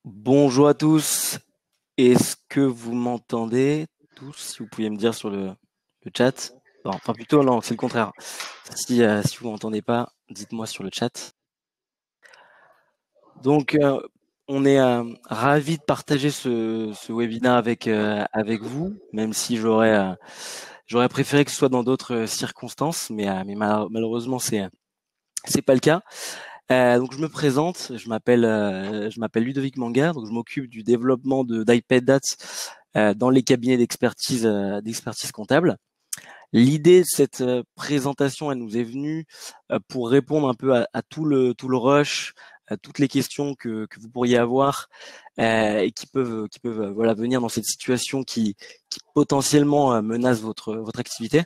Bonjour à tous. Est-ce que vous m'entendez tous? Si vous pouviez me dire sur le chat. Non, enfin plutôt non, c'est le contraire. Si vous m'entendez pas, dites-moi sur le chat. Donc on est ravis de partager ce webinaire avec vous, même si j'aurais préféré que ce soit dans d'autres circonstances, mais malheureusement c'est pas le cas. Donc je me présente, je m'appelle Ludovic Manga, donc je m'occupe du développement d'iPad dans les cabinets d'expertise comptable. L'idée de cette présentation, elle nous est venue pour répondre un peu à tout le rush, à toutes les questions que vous pourriez avoir et qui peuvent voilà venir dans cette situation qui potentiellement menace votre activité.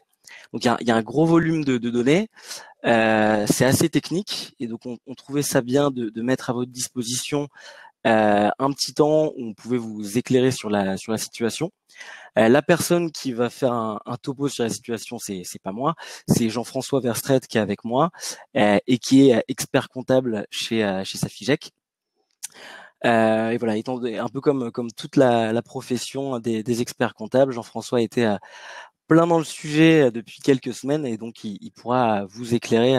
Donc il y a un gros volume de données. C'est assez technique et donc on trouvait ça bien de mettre à votre disposition un petit temps où on pouvait vous éclairer sur la situation. La personne qui va faire un topo sur la situation, c'est pas moi, c'est Jean-François Verstret qui est avec moi et qui est expert comptable chez Safigec. Et voilà, étant un peu comme toute la profession des experts comptables, Jean-François était plein dans le sujet depuis quelques semaines et donc il pourra vous éclairer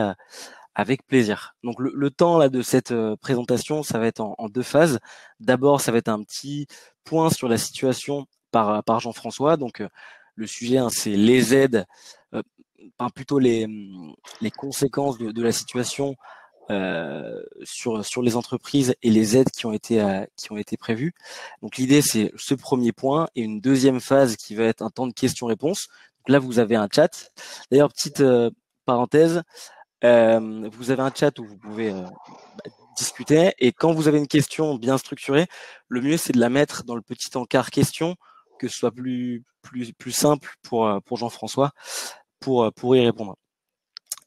avec plaisir. Donc le temps là de cette présentation, ça va être en deux phases. D'abord, ça va être un petit point sur la situation par Jean-François. Donc le sujet, hein, c'est les aides, euh, enfin plutôt les conséquences de la situation sur les entreprises et les aides qui ont été prévues. Donc l'idée, c'est ce premier point et une deuxième phase qui va être un temps de questions-réponses. Donc là, vous avez un chat. D'ailleurs, petite parenthèse, vous avez un chat où vous pouvez discuter et quand vous avez une question bien structurée, le mieux c'est de la mettre dans le petit encart question, que ce soit plus simple pour Jean-François pour y répondre.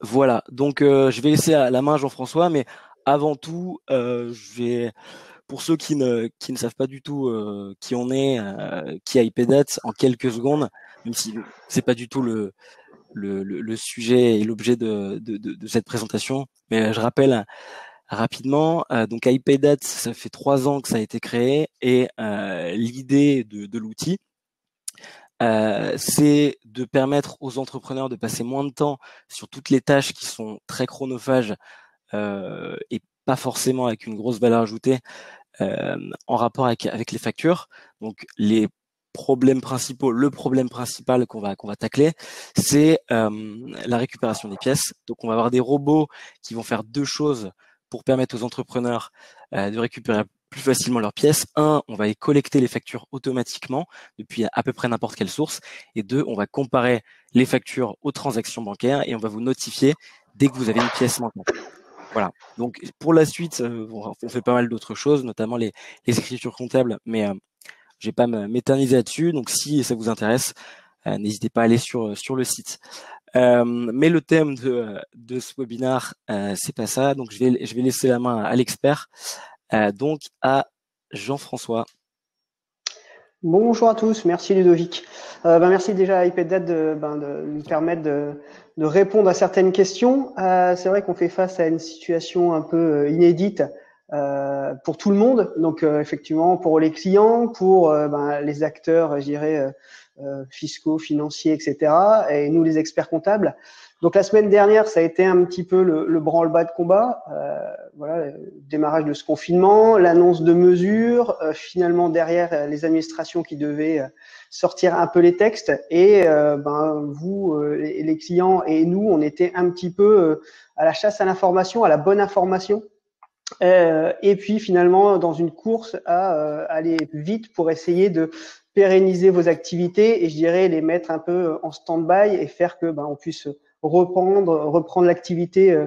Voilà, donc je vais laisser la main à Jean-François, mais avant tout, pour ceux qui ne savent pas du tout qui on est, qui est iPadAt, en quelques secondes, même si c'est pas du tout le sujet et l'objet de cette présentation. Mais je rappelle rapidement, donc iPadAt, ça fait 3 ans que ça a été créé et l'idée de l'outil, c'est de permettre aux entrepreneurs de passer moins de temps sur toutes les tâches qui sont très chronophages et pas forcément avec une grosse valeur ajoutée en rapport avec les factures. Donc les problèmes principaux, le problème principal qu'on va tacler, c'est la récupération des pièces. Donc on va avoir des robots qui vont faire deux choses pour permettre aux entrepreneurs de récupérer plus facilement leurs pièces. Un, on va les collecter les factures automatiquement depuis à peu près n'importe quelle source. Et deux, on va comparer les factures aux transactions bancaires et on va vous notifier dès que vous avez une pièce manquante. Voilà. Donc pour la suite, on fait pas mal d'autres choses, notamment les écritures comptables, mais je vais pas m'éterniser là-dessus. Donc si ça vous intéresse, n'hésitez pas à aller sur le site. Mais le thème de ce webinaire, c'est pas ça. Donc je vais laisser la main à l'expert, donc à Jean-François. Bonjour à tous, merci Ludovic. Merci déjà à iPadDat de nous permettre de répondre à certaines questions. C'est vrai qu'on fait face à une situation un peu inédite pour tout le monde. Donc effectivement pour les clients, pour les acteurs, je dirais, fiscaux, financiers, etc. Et nous les experts comptables. Donc la semaine dernière, ça a été un petit peu le branle-bas de combat. Voilà, le démarrage de ce confinement, l'annonce de mesures, finalement derrière les administrations qui devaient sortir un peu les textes. Et vous, les clients et nous, on était un petit peu à la chasse à l'information, à la bonne information. Et puis finalement dans une course à aller vite pour essayer de pérenniser vos activités et je dirais les mettre un peu en stand-by et faire que on puisse reprendre l'activité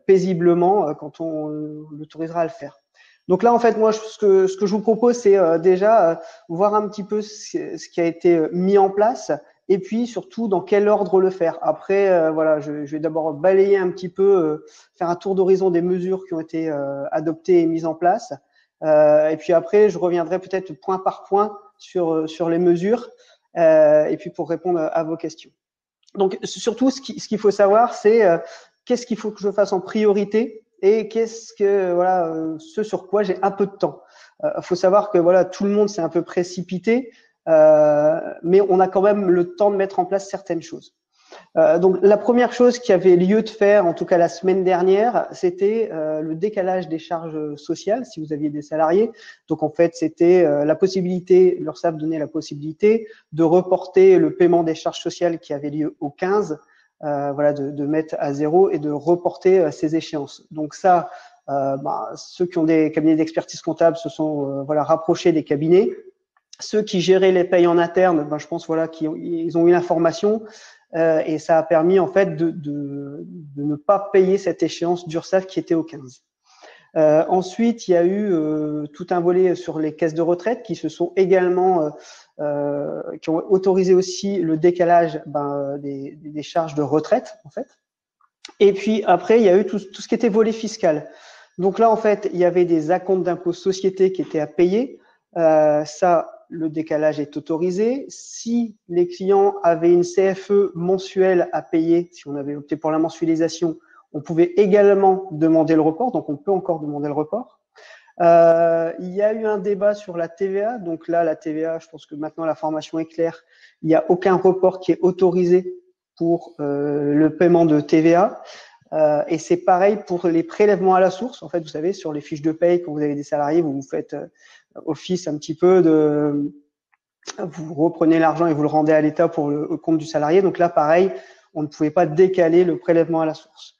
paisiblement quand on l'autorisera à le faire. Donc là, en fait, moi, ce que je vous propose, c'est déjà voir un petit peu ce qui a été mis en place et puis surtout dans quel ordre le faire. Après, voilà, je vais d'abord balayer un petit peu, faire un tour d'horizon des mesures qui ont été adoptées et mises en place. Et puis après, je reviendrai peut-être point par point sur les mesures et puis pour répondre à vos questions. Donc surtout, ce qu'il faut savoir, c'est qu'est-ce qu'il faut que je fasse en priorité et qu'est-ce que voilà ce sur quoi j'ai un peu de temps. Faut savoir que voilà tout le monde s'est un peu précipité, mais on a quand même le temps de mettre en place certaines choses. Donc la première chose qui avait lieu de faire, en tout cas la semaine dernière, c'était le décalage des charges sociales si vous aviez des salariés. Donc en fait, c'était la possibilité, l'URSSAF donnait la possibilité de reporter le paiement des charges sociales qui avait lieu au 15, voilà, de mettre à 0 et de reporter ces échéances. Donc ça, ceux qui ont des cabinets d'expertise comptable se sont voilà rapprochés des cabinets. Ceux qui géraient les payes en interne, je pense voilà qu'ils ont eu l'information. Et ça a permis en fait de ne pas payer cette échéance d'URSSAF qui était au 15. Ensuite, il y a eu tout un volet sur les caisses de retraite qui se sont également qui ont autorisé aussi le décalage des charges de retraite en fait. Et puis après, il y a eu tout ce qui était volet fiscal. Donc là, en fait, il y avait des acomptes d'impôts sociétés qui étaient à payer. Ça, le décalage est autorisé. Si les clients avaient une CFE mensuelle à payer, si on avait opté pour la mensualisation, on pouvait également demander le report. Donc, on peut encore demander le report. Il y a eu un débat sur la TVA. Donc là, la TVA, je pense que maintenant la formation est claire. Il n'y a aucun report qui est autorisé pour le paiement de TVA. Et c'est pareil pour les prélèvements à la source. En fait, vous savez, sur les fiches de paye, quand vous avez des salariés, vous faites office un petit peu vous reprenez l'argent et vous le rendez à l'État pour le compte du salarié. Donc là, pareil, on ne pouvait pas décaler le prélèvement à la source.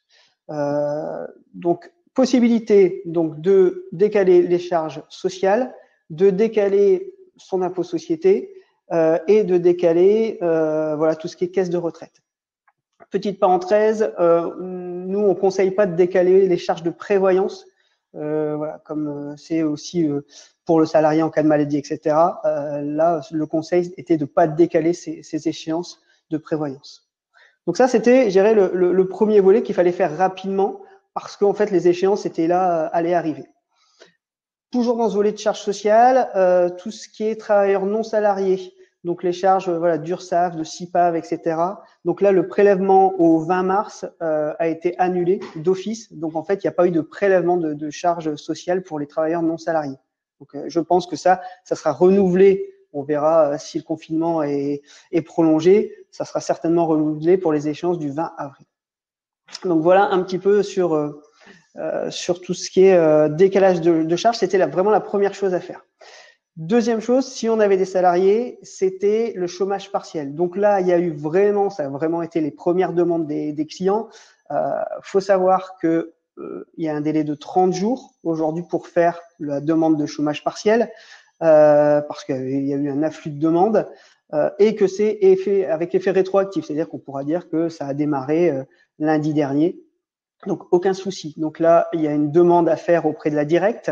Donc, possibilité donc de décaler les charges sociales, de décaler son impôt société et de décaler voilà tout ce qui est caisse de retraite. Petite parenthèse, nous on conseille pas de décaler les charges de prévoyance, voilà, comme c'est aussi pour le salarié en cas de maladie, etc. Là, le conseil était de pas décaler ces échéances de prévoyance. Donc ça, c'était, je dirais, le premier volet qu'il fallait faire rapidement parce qu'en fait, les échéances étaient là, allaient arriver. Toujours dans ce volet de charges sociales, tout ce qui est travailleurs non salariés, donc les charges voilà, d'URSSAF, de CIPAV, etc. Donc là, le prélèvement au 20 mars a été annulé d'office. Donc en fait, il n'y a pas eu de prélèvement de charges sociales pour les travailleurs non salariés. Donc je pense que ça sera renouvelé. On verra si le confinement est prolongé. Ça sera certainement renouvelé pour les échéances du 20 avril. Donc voilà un petit peu sur tout ce qui est décalage de charges. C'était vraiment la première chose à faire. Deuxième chose, si on avait des salariés, c'était le chômage partiel. Donc là, il y a eu vraiment, ça a vraiment été les premières demandes des clients. Faut savoir que il y a un délai de 30 jours aujourd'hui pour faire la demande de chômage partiel, parce qu'il y a eu un afflux de demandes, et que c'est avec effet rétroactif, c'est-à-dire qu'on pourra dire que ça a démarré lundi dernier. Donc aucun souci. Donc là, il y a une demande à faire auprès de la directe.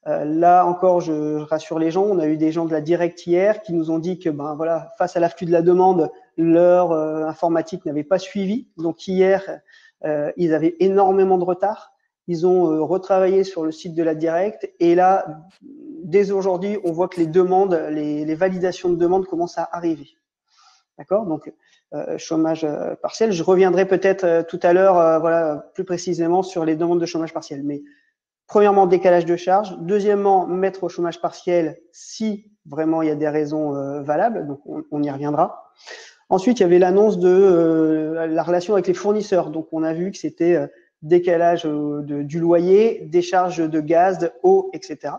Là encore, je rassure les gens, on a eu des gens de la directe hier qui nous ont dit que voilà, face à l'afflux de la demande, leur informatique n'avait pas suivi. Donc hier, ils avaient énormément de retard. Ils ont retravaillé sur le site de la directe et là, dès aujourd'hui, on voit que les demandes, les validations de demandes commencent à arriver. D'accord? Donc chômage partiel. Je reviendrai peut-être tout à l'heure, voilà, plus précisément sur les demandes de chômage partiel. Mais premièrement, décalage de charges. Deuxièmement, mettre au chômage partiel si vraiment il y a des raisons valables. Donc, on y reviendra. Ensuite, il y avait l'annonce de la relation avec les fournisseurs. Donc, on a vu que c'était décalage du loyer, des charges de gaz, d'eau, etc.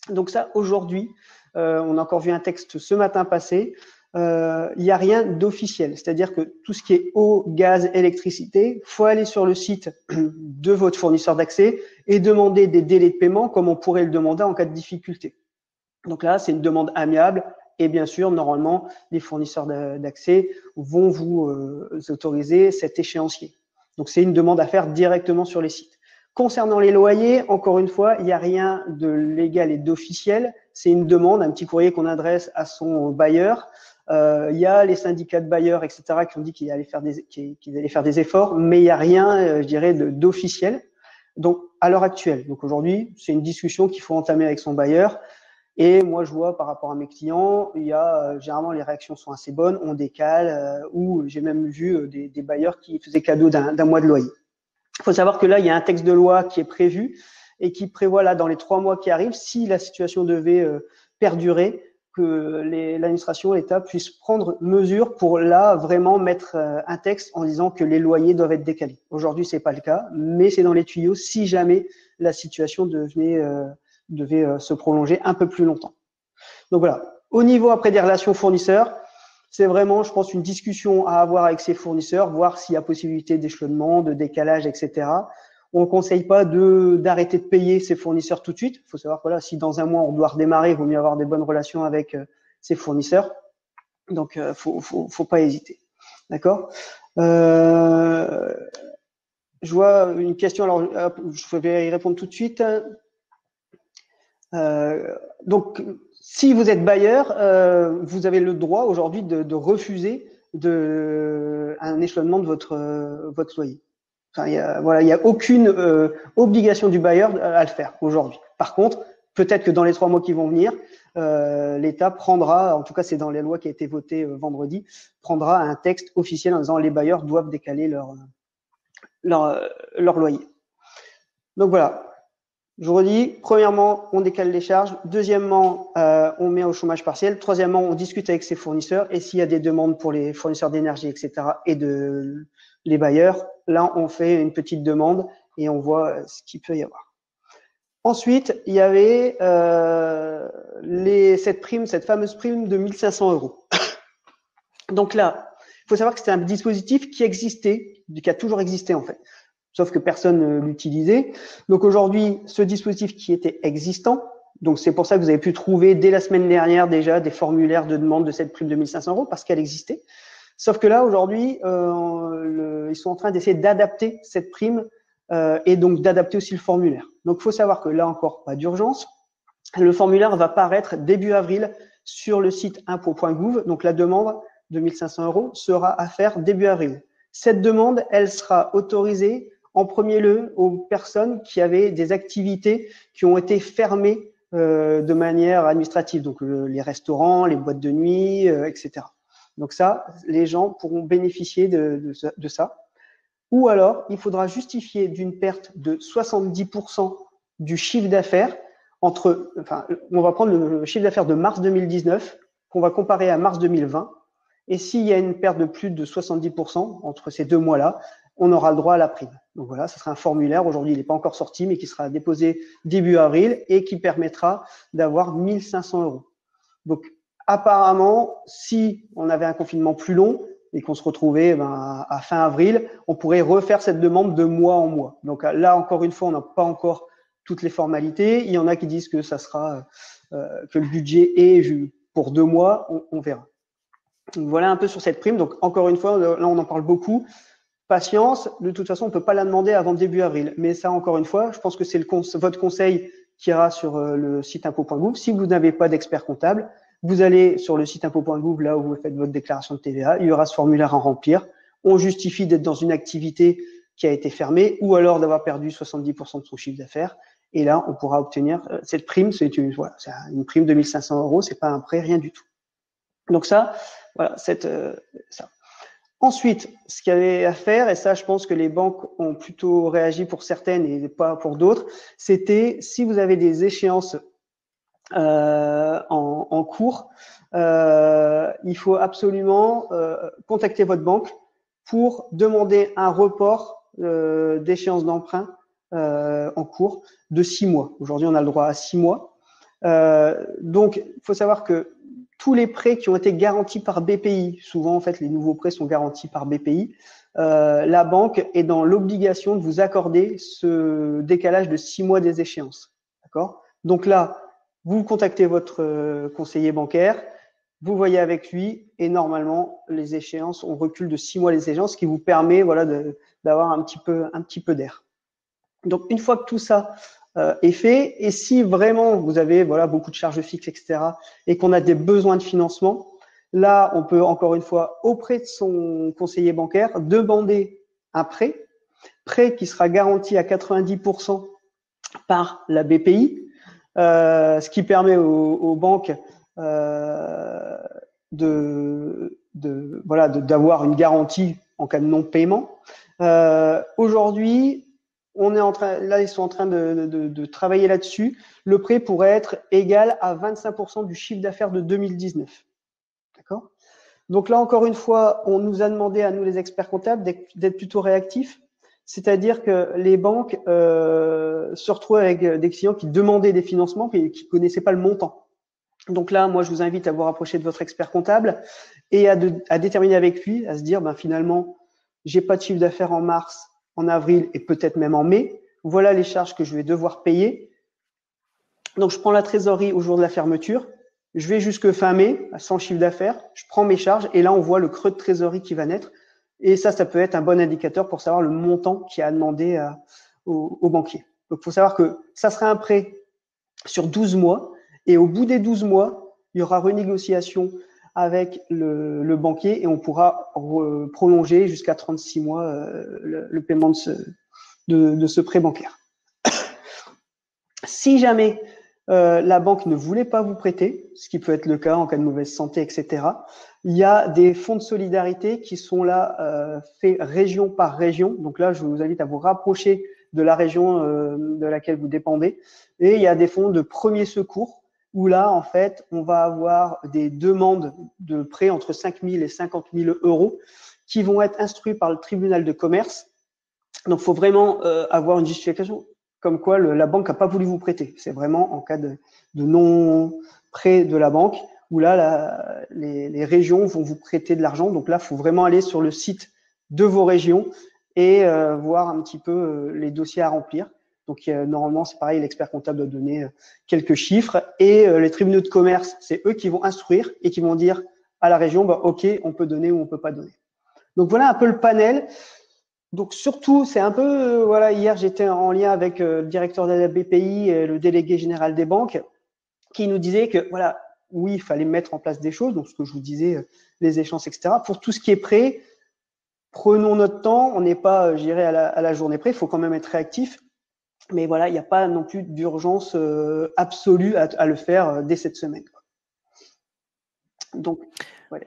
Donc ça, aujourd'hui, on a encore vu un texte ce matin passé. Il n'y a rien d'officiel, c'est-à-dire que tout ce qui est eau, gaz, électricité, faut aller sur le site de votre fournisseur d'accès et demander des délais de paiement comme on pourrait le demander en cas de difficulté. Donc là, c'est une demande amiable et bien sûr, normalement, les fournisseurs d'accès vont vous autoriser cet échéancier. Donc c'est une demande à faire directement sur les sites. Concernant les loyers, encore une fois, il n'y a rien de légal et d'officiel. C'est une demande, un petit courrier qu'on adresse à son bailleur. Il y a les syndicats de bailleurs, etc., qui ont dit qu'ils allaient faire des efforts, mais il n'y a rien, je dirais, d'officiel. Donc, à l'heure actuelle. Donc, aujourd'hui, c'est une discussion qu'il faut entamer avec son bailleur. Et moi, je vois par rapport à mes clients, il y a généralement les réactions sont assez bonnes, on décale, ou j'ai même vu des bailleurs qui faisaient cadeau d'un mois de loyer. Il faut savoir que là, il y a un texte de loi qui est prévu et qui prévoit là dans les 3 mois qui arrivent, si la situation devait perdurer, que l'administration, l'État puisse prendre mesure pour là vraiment mettre un texte en disant que les loyers doivent être décalés. Aujourd'hui, c'est pas le cas, mais c'est dans les tuyaux si jamais la situation devait se prolonger un peu plus longtemps. Donc voilà. Au niveau après des relations fournisseurs, c'est vraiment, je pense, une discussion à avoir avec ses fournisseurs, voir s'il y a possibilité d'échelonnement, de décalage, etc. On ne conseille pas d'arrêter de payer ses fournisseurs tout de suite. Il faut savoir que voilà, si dans un mois on doit redémarrer, il vaut mieux avoir des bonnes relations avec ses fournisseurs. Donc, faut pas hésiter. D'accord. Je vois une question. Alors, je vais y répondre tout de suite. Donc, si vous êtes bailleur, vous avez le droit aujourd'hui de refuser un échelonnement de votre loyer. Enfin, il y a aucune obligation du bailleur à le faire aujourd'hui. Par contre, peut-être que dans les 3 mois qui vont venir, l'État prendra, en tout cas c'est dans les lois qui a été votée vendredi, prendra un texte officiel en disant les bailleurs doivent décaler leur loyer. Donc voilà. Je redis, premièrement, on décale les charges. Deuxièmement, on met au chômage partiel. Troisièmement, on discute avec ses fournisseurs. Et s'il y a des demandes pour les fournisseurs d'énergie, etc., et les bailleurs, là, on fait une petite demande et on voit ce qu'il peut y avoir. Ensuite, il y avait cette fameuse prime de 1 500 €. Donc là, il faut savoir que c'était un dispositif qui existait, qui a toujours existé en fait. Sauf que personne ne l'utilisait. Donc aujourd'hui, ce dispositif qui était existant, donc c'est pour ça que vous avez pu trouver dès la semaine dernière déjà des formulaires de demande de cette prime de 1 500 € parce qu'elle existait. Sauf que là, aujourd'hui, ils sont en train d'essayer d'adapter cette prime et donc d'adapter aussi le formulaire. Donc il faut savoir que là encore, pas d'urgence. Le formulaire va paraître début avril sur le site impôts.gouv. Donc la demande de 1 500 € sera à faire début avril. Cette demande, elle sera autorisée en premier lieu aux personnes qui avaient des activités qui ont été fermées de manière administrative, donc les restaurants, les boîtes de nuit, etc. Donc ça, les gens pourront bénéficier de ça. Ou alors, il faudra justifier d'une perte de 70% du chiffre d'affaires on va prendre le chiffre d'affaires de mars 2019 qu'on va comparer à mars 2020. Et s'il y a une perte de plus de 70% entre ces 2 mois-là, on aura le droit à la prime. Donc voilà, ce sera un formulaire. Aujourd'hui, il n'est pas encore sorti, mais qui sera déposé début avril et qui permettra d'avoir 1 500 €. Donc, apparemment, si on avait un confinement plus long et qu'on se retrouvait à fin avril, on pourrait refaire cette demande de mois en mois. Donc là, encore une fois, on n'a pas encore toutes les formalités. Il y en a qui disent que ça sera que le budget est pour 2 mois. On verra. Donc, voilà un peu sur cette prime. Donc encore une fois, là, on en parle beaucoup. Patience, de toute façon, on ne peut pas la demander avant début avril. Mais ça, encore une fois, je pense que c'est votre conseil qui ira sur le site impôts.gouv. Si vous n'avez pas d'expert comptable, vous allez sur le site impôts.gouv, là où vous faites votre déclaration de TVA. Il y aura ce formulaire à remplir. On justifie d'être dans une activité qui a été fermée ou alors d'avoir perdu 70% de son chiffre d'affaires. Et là, on pourra obtenir cette prime. C'est une prime de 1 500 €. C'est pas un prêt, rien du tout. Donc ça, voilà, ça. Ensuite, ce qu'il y avait à faire, et ça, je pense que les banques ont plutôt réagi pour certaines et pas pour d'autres, c'était si vous avez des échéances en cours, il faut absolument contacter votre banque pour demander un report d'échéance d'emprunt en cours de 6 mois. Aujourd'hui, on a le droit à 6 mois. Donc, il faut savoir que tous les prêts qui ont été garantis par BPI, souvent en fait les nouveaux prêts sont garantis par BPI, la banque est dans l'obligation de vous accorder ce décalage de 6 mois des échéances. D'accord ? Donc là, vous contactez votre conseiller bancaire, vous voyez avec lui et normalement les échéances, on recule de 6 mois les échéances, ce qui vous permet voilà d'avoir un petit peu d'air. Donc une fois que tout ça est fait, et si vraiment vous avez voilà beaucoup de charges fixes, etc., et qu'on a des besoins de financement, là on peut encore une fois auprès de son conseiller bancaire demander un prêt qui sera garanti à 90% par la BPI, ce qui permet aux banques d'avoir une garantie en cas de non-paiement. Aujourd'hui, là, ils sont en train de travailler là-dessus. Le prêt pourrait être égal à 25% du chiffre d'affaires de 2019. D'accord? Donc là, encore une fois, on nous a demandé à nous, les experts comptables, d'être plutôt réactifs. C'est-à-dire que les banques se retrouvaient avec des clients qui demandaient des financements mais qui ne connaissaient pas le montant. Donc là, moi, je vous invite à vous rapprocher de votre expert comptable et à déterminer avec lui, à se dire, ben, finalement, j'ai pas de chiffre d'affaires en mars, en avril et peut-être même en mai. Voilà les charges que je vais devoir payer. Donc, je prends la trésorerie au jour de la fermeture. Je vais jusque fin mai, sans chiffre d'affaires. Je prends mes charges et là, on voit le creux de trésorerie qui va naître. Et ça peut être un bon indicateur pour savoir le montant qui a demandé au banquier. Donc, il faut savoir que ça sera un prêt sur 12 mois. Et au bout des 12 mois, il y aura renégociation avec le banquier et on pourra prolonger jusqu'à 36 mois le paiement de ce prêt bancaire. Si jamais la banque ne voulait pas vous prêter, ce qui peut être le cas en cas de mauvaise santé, etc., il y a des fonds de solidarité qui sont là faits région par région. Donc là, je vous invite à vous rapprocher de la région de laquelle vous dépendez. Et il y a des fonds de premier secours où là, en fait, on va avoir des demandes de prêts entre 5 000 et 50 000 euros qui vont être instruits par le tribunal de commerce. Donc, il faut vraiment avoir une justification comme quoi la banque n'a pas voulu vous prêter. C'est vraiment en cas de non-prêt de la banque où là, les régions vont vous prêter de l'argent. Donc là, il faut vraiment aller sur le site de vos régions et voir un petit peu les dossiers à remplir. Donc, normalement, c'est pareil, l'expert comptable doit donner quelques chiffres. Et les tribunaux de commerce, c'est eux qui vont instruire et qui vont dire à la région, bah, OK, on peut donner ou on peut pas donner. Donc, voilà un peu le panel. Donc, surtout, c'est un peu, voilà, hier, j'étais en lien avec le directeur de la BPI et le délégué général des banques qui nous disait que, voilà, oui, il fallait mettre en place des choses. Donc, ce que je vous disais, les échéances, etc. Pour tout ce qui est prêt, prenons notre temps. On n'est pas, je dirais, à la journée près. Il faut quand même être réactif. Mais voilà, il n'y a pas non plus d'urgence absolue à le faire dès cette semaine. Donc, voilà.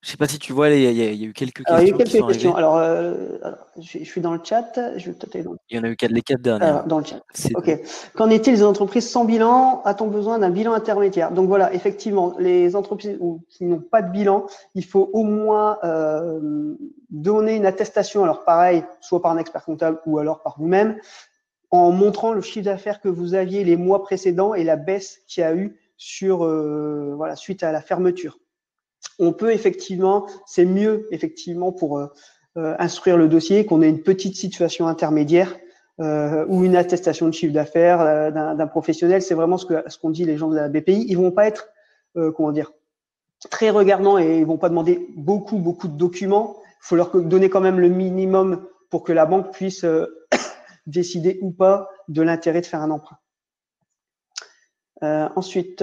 Je sais pas si tu vois, il y a eu quelques Alors, il y a eu questions qui quelques sont questions. arrivées. Alors, je suis dans le chat. Je vais peut-être aller dans Il y en a eu les 4 dernières. dans le chat. OK. Qu'en est-il des entreprises sans bilan? A-t-on besoin d'un bilan intermédiaire? Donc voilà, effectivement, les entreprises qui n'ont pas de bilan, il faut au moins donner une attestation. Alors pareil, soit par un expert comptable ou alors par vous-même, en montrant le chiffre d'affaires que vous aviez les mois précédents et la baisse qu'il y a eu sur voilà, suite à la fermeture. On peut effectivement, c'est mieux effectivement pour instruire le dossier qu'on ait une petite situation intermédiaire ou une attestation de chiffre d'affaires d'un professionnel. C'est vraiment ce qu'on dit les gens de la BPI. Ils vont pas être comment dire très regardants et ils vont pas demander beaucoup de documents. Il faut leur donner quand même le minimum pour que la banque puisse décider ou pas de l'intérêt de faire un emprunt. Ensuite,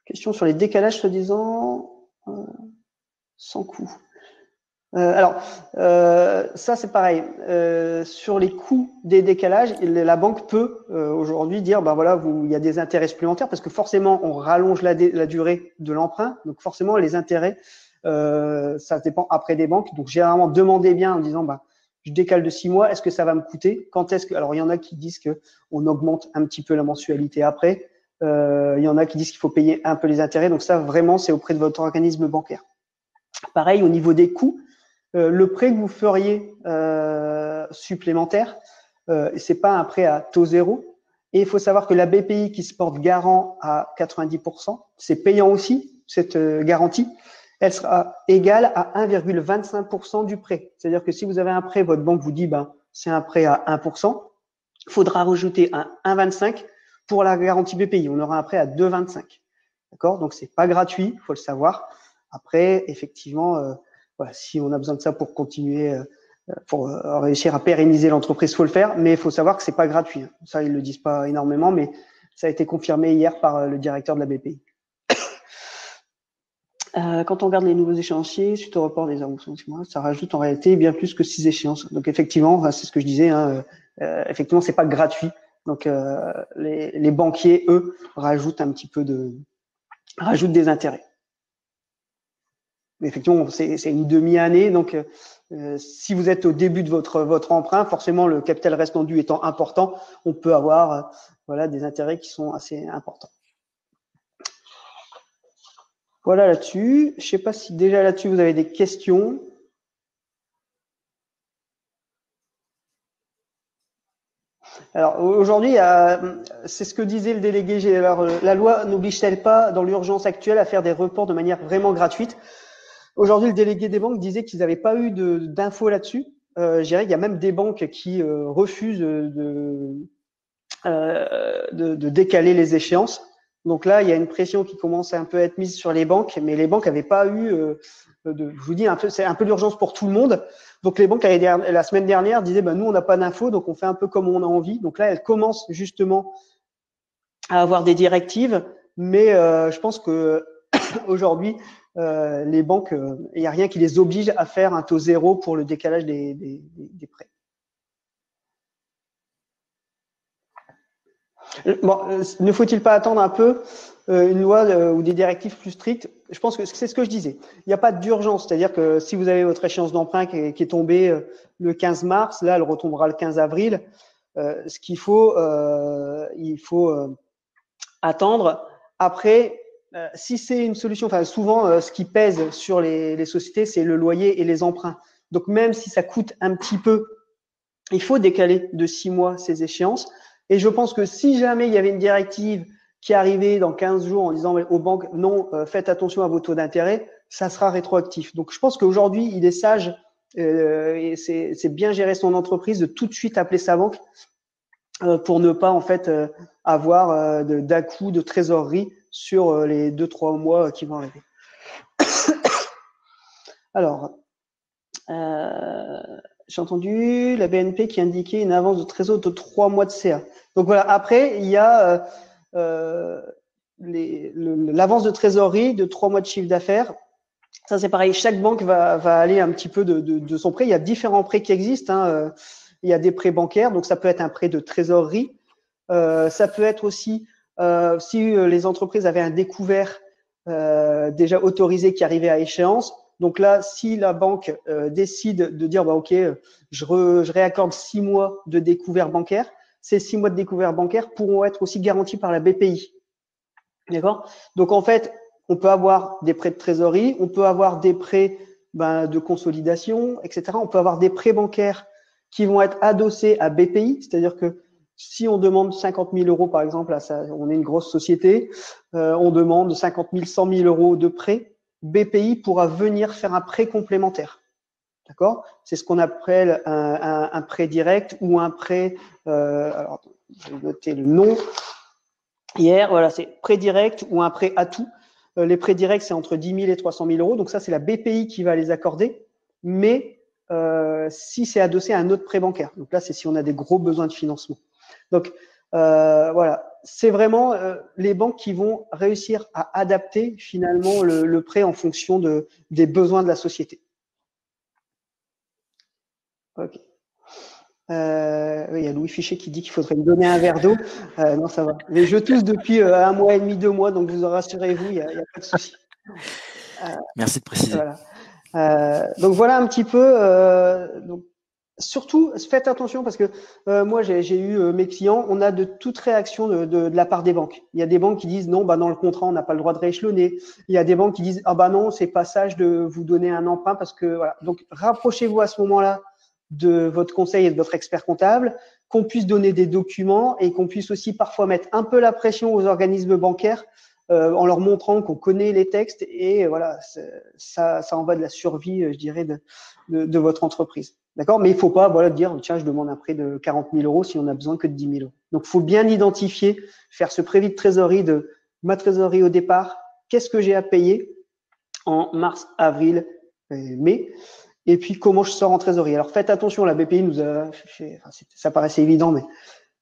question sur les décalages soi-disant sans coût. Alors, ça c'est pareil. Sur les coûts des décalages, la banque peut aujourd'hui dire, ben voilà, il y a des intérêts supplémentaires parce que forcément on rallonge la durée de l'emprunt, donc forcément les intérêts, ça dépend après des banques. Donc généralement demandez bien en disant, ben je décale de 6 mois, est-ce que ça va me coûter? Quand est-ce que, alors il y en a qui disent que on augmente un petit peu la mensualité après. Il y en a qui disent qu'il faut payer un peu les intérêts. Donc ça vraiment c'est auprès de votre organisme bancaire. Pareil au niveau des coûts. Le prêt que vous feriez supplémentaire, c'est pas un prêt à taux zéro. Et il faut savoir que la BPI qui se porte garant à 90%, c'est payant aussi, cette garantie, elle sera égale à 1,25% du prêt. C'est-à-dire que si vous avez un prêt, votre banque vous dit, ben, c'est un prêt à 1%, il faudra rajouter un 1,25 pour la garantie BPI. On aura un prêt à 2,25. D'accord? Donc, c'est pas gratuit, il faut le savoir. Après, effectivement, voilà, si on a besoin de ça pour continuer, pour réussir à pérenniser l'entreprise, il faut le faire, mais il faut savoir que c'est pas gratuit. Ça, ils le disent pas énormément, mais ça a été confirmé hier par le directeur de la BPI. Quand on regarde les nouveaux échéanciers, suite au report des remboursements, ça rajoute en réalité bien plus que 6 échéances. Donc effectivement, c'est ce que je disais, hein, effectivement, c'est pas gratuit. Donc les banquiers, eux, rajoutent un petit peu rajoutent des intérêts. Mais effectivement, c'est une demi-année, donc Si vous êtes au début de votre emprunt, forcément le capital restant dû étant important, on peut avoir voilà, des intérêts qui sont assez importants. Voilà là-dessus. Je ne sais pas si déjà là-dessus vous avez des questions. Alors aujourd'hui, c'est ce que disait le délégué. Alors, la loi n'oblige-t-elle pas, dans l'urgence actuelle, à faire des reports de manière vraiment gratuite? Aujourd'hui, le délégué des banques disait qu'ils n'avaient pas eu d'infos là-dessus. Je dirais qu'il y a même des banques qui refusent de décaler les échéances. Donc là, il y a une pression qui commence à un peu être mise sur les banques, mais les banques n'avaient pas eu je vous dis, c'est un peu l'urgence pour tout le monde. Donc les banques, la semaine dernière, disaient, nous, on n'a pas d'infos, donc on fait un peu comme on a envie. Donc là, elles commencent justement à avoir des directives, mais je pense que aujourd'hui, les banques, il n'y a rien qui les oblige à faire un taux zéro pour le décalage des prêts. Bon, ne faut-il pas attendre un peu une loi ou des directives plus strictes? Je pense que c'est ce que je disais. Il n'y a pas d'urgence, c'est-à-dire que si vous avez votre échéance d'emprunt qui est tombée le 15 mars, là, elle retombera le 15 avril. Ce qu'il faut, il faut attendre. Après, si c'est une solution, enfin souvent, ce qui pèse sur les sociétés, c'est le loyer et les emprunts. Donc même si ça coûte un petit peu, il faut décaler de 6 mois ces échéances. Et je pense que si jamais il y avait une directive qui arrivait dans 15 jours en disant aux banques, non, faites attention à vos taux d'intérêt, ça sera rétroactif. Donc, je pense qu'aujourd'hui, il est sage et c'est bien gérer son entreprise de tout de suite appeler sa banque pour ne pas, en fait, avoir d'à-coups de trésorerie sur les 2-3 mois qui vont arriver. Alors, j'ai entendu la BNP qui indiquait une avance de trésor de 3 mois de CA. Donc voilà, après, il y a l'avance de trésorerie de 3 mois de chiffre d'affaires. Ça, c'est pareil. Chaque banque va aller un petit peu de son prêt. Il y a différents prêts qui existent. Il y a des prêts bancaires, donc ça peut être un prêt de trésorerie. Ça peut être aussi, si les entreprises avaient un découvert déjà autorisé qui arrivait à échéance. Donc là, si la banque décide de dire, OK, je réaccorde 6 mois de découvert bancaire, ces 6 mois de découvert bancaire pourront être aussi garantis par la BPI. D'accord? Donc en fait, on peut avoir des prêts de trésorerie, on peut avoir des prêts de consolidation, etc. On peut avoir des prêts bancaires qui vont être adossés à BPI, c'est-à-dire que si on demande 50 000 euros, par exemple, on est une grosse société, on demande 50 000, 100 000 euros de prêt, BPI pourra venir faire un prêt complémentaire. D'accord? C'est ce qu'on appelle un prêt direct ou un prêt, alors, je vais noter le nom. Hier, voilà, c'est prêt direct ou un prêt à tout. Les prêts directs, c'est entre 10 000 et 300 000 euros. Donc ça, c'est la BPI qui va les accorder. Mais si c'est adossé à un autre prêt bancaire. Donc là, c'est si on a des gros besoins de financement. Donc voilà, c'est vraiment les banques qui vont réussir à adapter finalement le prêt en fonction des besoins de la société. Ok. Oui, il y a Louis Fichet qui dit qu'il faudrait me donner un verre d'eau. Non, ça va. Mais je tousse depuis 1 mois et demi, 2 mois, donc vous en rassurez-vous, il n'y a pas de souci. Merci de préciser. Voilà. Donc voilà un petit peu. Donc, surtout, faites attention parce que moi, j'ai eu mes clients, on a de toute réaction de la part des banques. Il y a des banques qui disent non, dans le contrat, on n'a pas le droit de rééchelonner. Il y a des banques qui disent non, c'est pas sage de vous donner un emprunt parce que voilà. Donc rapprochez-vous à ce moment-là de votre conseil et de votre expert comptable, qu'on puisse donner des documents et qu'on puisse aussi parfois mettre un peu la pression aux organismes bancaires en leur montrant qu'on connaît les textes et voilà, ça en va de la survie, je dirais, de votre entreprise. D'accord? Mais il ne faut pas dire, tiens, je demande un prêt de 40 000 euros si on n'a besoin que de 10 000 euros. Donc, il faut bien identifier, faire ce prévis de trésorerie de ma trésorerie au départ, qu'est-ce que j'ai à payer en mars, avril, mai, et puis comment je sors en trésorerie. Alors, faites attention, la BPI nous a fait, ça paraissait évident, mais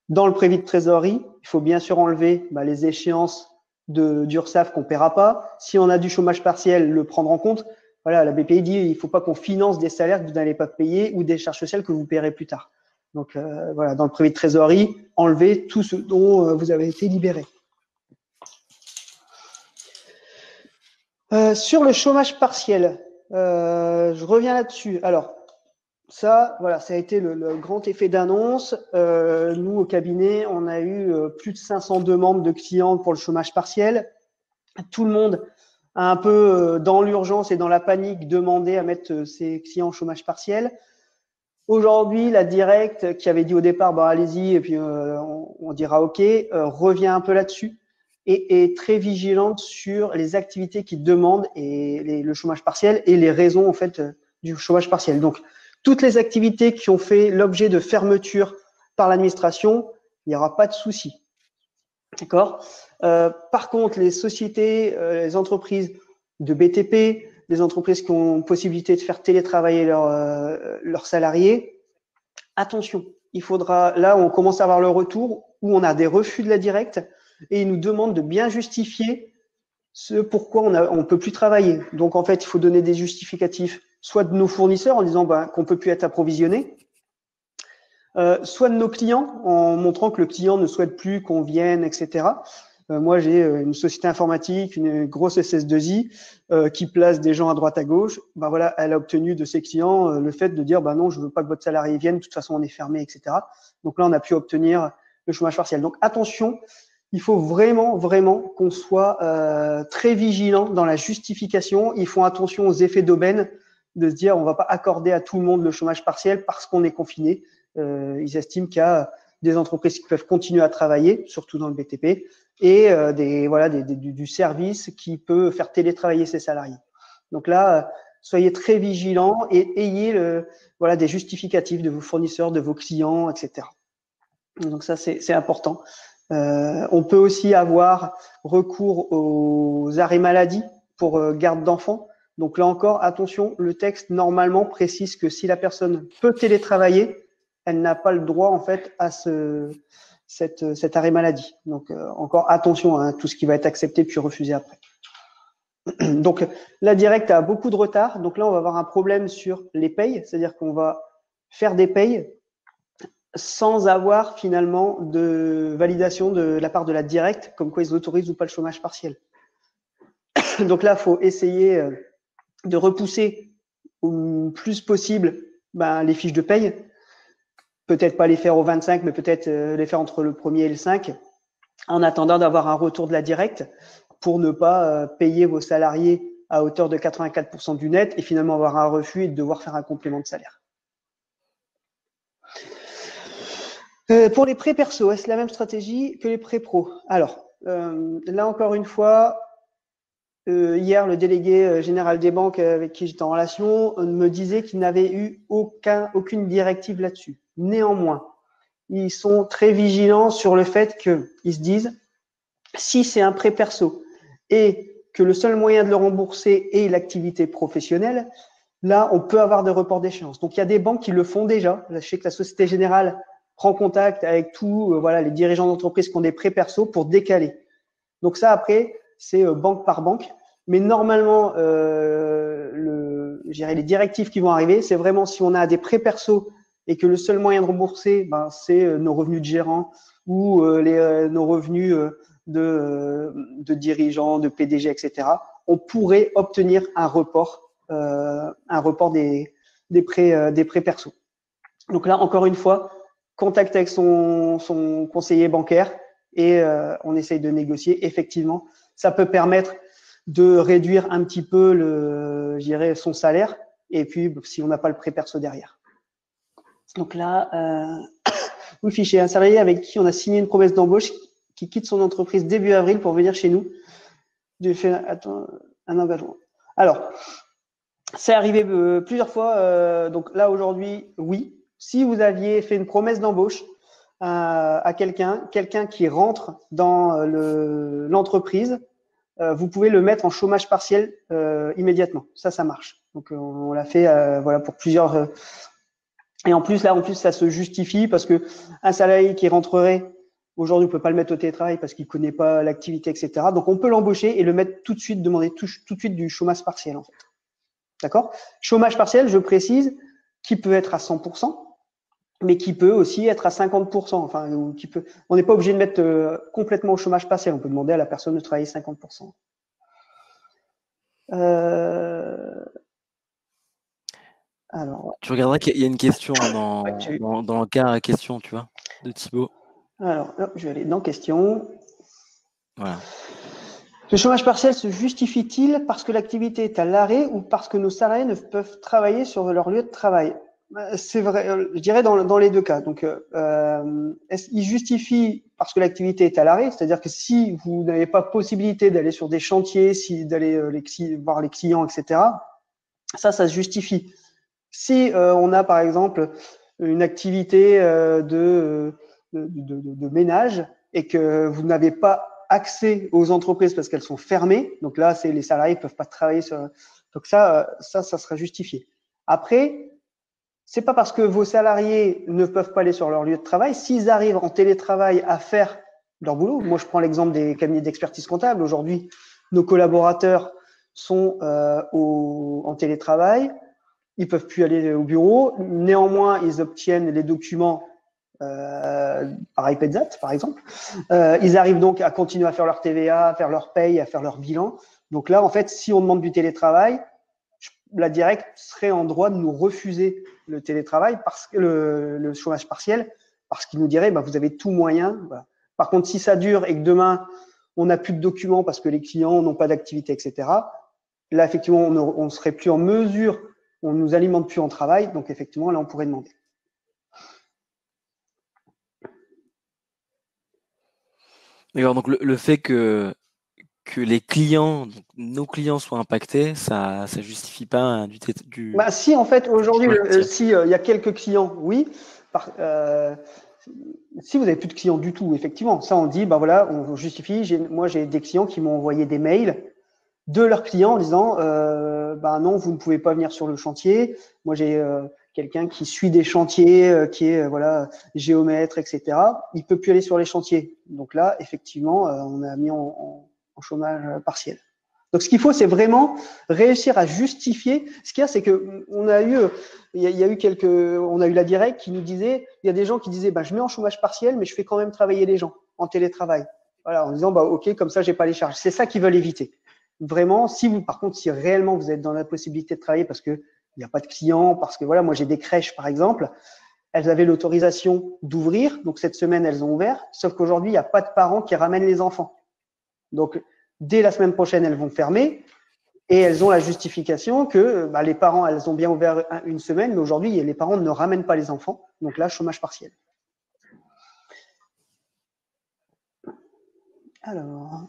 dans le prévis de trésorerie, il faut bien sûr enlever les échéances d'URSSAF qu'on ne paiera pas. Si on a du chômage partiel, le prendre en compte. Voilà, la BPI dit il ne faut pas qu'on finance des salaires que vous n'allez pas payer ou des charges sociales que vous paierez plus tard. Donc voilà, dans le prévis de trésorerie, enlevez tout ce dont vous avez été libéré. Sur le chômage partiel, je reviens là-dessus. Alors, Ça, voilà, ça a été le grand effet d'annonce. Nous, au cabinet, on a eu plus de 500 demandes de clients pour le chômage partiel. Tout le monde a un peu, dans l'urgence et dans la panique, demandé à mettre ses clients au chômage partiel. Aujourd'hui, la directe, qui avait dit au départ, bah, allez-y, et puis on dira OK, revient un peu là-dessus et est très vigilante sur les activités qui demandent et le chômage partiel et les raisons en fait du chômage partiel. Donc, toutes les activités qui ont fait l'objet de fermeture par l'administration, il n'y aura pas de souci. D'accord. Par contre, les sociétés, les entreprises de BTP, les entreprises qui ont possibilité de faire télétravailler leurs salariés, attention, il faudra, là, on commence à avoir le retour où on a des refus de la directe et ils nous demandent de bien justifier ce pourquoi on ne peut plus travailler. Donc, en fait, il faut donner des justificatifs, soit de nos fournisseurs en disant qu'on ne peut plus être approvisionné, soit de nos clients en montrant que le client ne souhaite plus qu'on vienne, etc. Moi, j'ai une société informatique, une grosse SS2I qui place des gens à droite à gauche. Ben voilà, elle a obtenu de ses clients le fait de dire non, je veux pas que votre salarié vienne, de toute façon on est fermé, etc. Donc là, on a pu obtenir le chômage partiel. Donc attention, il faut vraiment, vraiment qu'on soit très vigilant dans la justification. Ils font attention aux effets d'aubaine de se dire on va pas accorder à tout le monde le chômage partiel parce qu'on est confiné. Ils estiment qu'il y a des entreprises qui peuvent continuer à travailler, surtout dans le BTP, et du service qui peut faire télétravailler ses salariés. Donc là, soyez très vigilants et ayez des justificatifs de vos fournisseurs, de vos clients, etc. Donc ça, c'est important. On peut aussi avoir recours aux arrêts maladie pour garde d'enfants. Donc là encore, attention, le texte normalement précise que si la personne peut télétravailler, elle n'a pas le droit en fait à cet arrêt maladie. Donc encore attention à tout ce qui va être accepté puis refusé après. Donc la directe a beaucoup de retard. Donc là, on va avoir un problème sur les payes, c'est-à-dire qu'on va faire des payes sans avoir finalement de validation de la part de la directe, comme quoi ils autorisent ou pas le chômage partiel. Donc là, il faut essayer de repousser au plus possible les fiches de paye. Peut-être pas les faire au 25, mais peut-être les faire entre le 1er et le 5, en attendant d'avoir un retour de la directe pour ne pas payer vos salariés à hauteur de 84% du net et finalement avoir un refus et devoir faire un complément de salaire. Pour les prêts perso, est-ce la même stratégie que les prêts pro? Alors, là encore une fois, hier, le délégué général des banques avec qui j'étais en relation me disait qu'il n'avait eu aucune directive là-dessus. Néanmoins, ils sont très vigilants sur le fait qu'ils se disent, si c'est un prêt perso et que le seul moyen de le rembourser est l'activité professionnelle, là, on peut avoir des reports d'échéance. Donc, il y a des banques qui le font déjà. Je sais que la Société Générale prend contact avec tous les dirigeants d'entreprise qui ont des prêts perso pour décaler. Donc ça, après, c'est banque par banque. Mais normalement, les directives qui vont arriver, c'est vraiment si on a des prêts perso et que le seul moyen de rembourser, c'est nos revenus de gérant ou nos revenus de dirigeants, de PDG, etc. On pourrait obtenir un report des prêts perso. Donc là, encore une fois, contact avec son conseiller bancaire et on essaye de négocier. Effectivement, ça peut permettre de réduire un petit peu son salaire et puis si on n'a pas le prêt perso derrière. Donc là, vous fichez un salarié avec qui on a signé une promesse d'embauche qui quitte son entreprise début avril pour venir chez nous. Un engagement. Alors, c'est arrivé plusieurs fois. Donc là, aujourd'hui, oui. Si vous aviez fait une promesse d'embauche à quelqu'un qui rentre dans l'entreprise, vous pouvez le mettre en chômage partiel immédiatement. Ça marche. Donc on l'a fait pour plusieurs. Et en plus, ça se justifie parce que un salarié qui rentrerait aujourd'hui, on peut pas le mettre au télétravail parce qu'il connaît pas l'activité, etc. Donc on peut l'embaucher et le mettre tout de suite, demander tout de suite du chômage partiel en fait. D'accord? Chômage partiel, je précise, qui peut être à 100%, mais qui peut aussi être à 50%. Enfin, on n'est pas obligé de mettre complètement au chômage partiel. On peut demander à la personne de travailler 50%. Alors, Tu regarderas qu'il y a une question ouais, dans le cas à question, tu vois, de Thibaut. alors hop, je vais aller dans questions. Voilà. Le chômage partiel se justifie-t-il parce que l'activité est à l'arrêt ou parce que nos salariés ne peuvent travailler sur leur lieu de travail? C'est vrai, je dirais dans les deux cas. Donc, il justifie parce que l'activité est à l'arrêt, c'est-à-dire que si vous n'avez pas possibilité d'aller sur des chantiers, d'aller voir les clients, etc., ça se justifie. Si on a par exemple une activité de ménage et que vous n'avez pas accès aux entreprises parce qu'elles sont fermées, donc là, c'est les salariés ne peuvent pas travailler sur. Donc ça sera justifié. Après, c'est pas parce que vos salariés ne peuvent pas aller sur leur lieu de travail, s'ils arrivent en télétravail à faire leur boulot. Moi, je prends l'exemple des cabinets d'expertise comptable. Aujourd'hui, nos collaborateurs sont en télétravail. Ils peuvent plus aller au bureau. Néanmoins, ils obtiennent les documents par iPadsat, par exemple. Ils arrivent donc à continuer à faire leur TVA, à faire leur paye, à faire leur bilan. Donc là, en fait, si on demande du télétravail, la directe serait en droit de nous refuser le télétravail, parce que le chômage partiel, parce qu'il nous dirait, bah, vous avez tout moyen. Voilà. Par contre, si ça dure et que demain, on n'a plus de documents parce que les clients n'ont pas d'activité, etc., là, effectivement, on ne serait plus en mesure, on ne nous alimente plus en travail, donc effectivement, là, on pourrait demander. D'accord, donc le fait que les clients, donc nos clients soient impactés, ça justifie pas du Bah, si, en fait, aujourd'hui, chômage partiel. si il y a quelques clients, oui. Si vous n'avez plus de clients du tout, effectivement, ça, on dit, bah voilà, on justifie. Moi, j'ai des clients qui m'ont envoyé des mails de leurs clients en disant, bah non, vous ne pouvez pas venir sur le chantier. Moi, j'ai quelqu'un qui suit des chantiers, qui est voilà géomètre, etc. Il peut plus aller sur les chantiers. Donc là, effectivement, on a mis en chômage partiel. Donc, ce qu'il faut, c'est vraiment réussir à justifier. Ce qu'il y a, c'est que on a eu, il y a eu on a eu la directe qui nous disait, il y a des gens qui disaient, bah, je mets en chômage partiel, mais je fais quand même travailler les gens en télétravail. Voilà, en disant, bah, ok, comme ça, j'ai pas les charges. C'est ça qu'ils veulent éviter. Vraiment, par contre, si réellement vous êtes dans la possibilité de travailler parce que il n'y a pas de clients, parce que voilà, moi j'ai des crèches par exemple, elles avaient l'autorisation d'ouvrir, donc cette semaine elles ont ouvert, sauf qu'aujourd'hui il n'y a pas de parents qui ramènent les enfants. Donc dès la semaine prochaine elles vont fermer et elles ont la justification que bah, les parents elles ont bien ouvert une semaine, mais aujourd'hui les parents ne ramènent pas les enfants, donc là chômage partiel. Alors.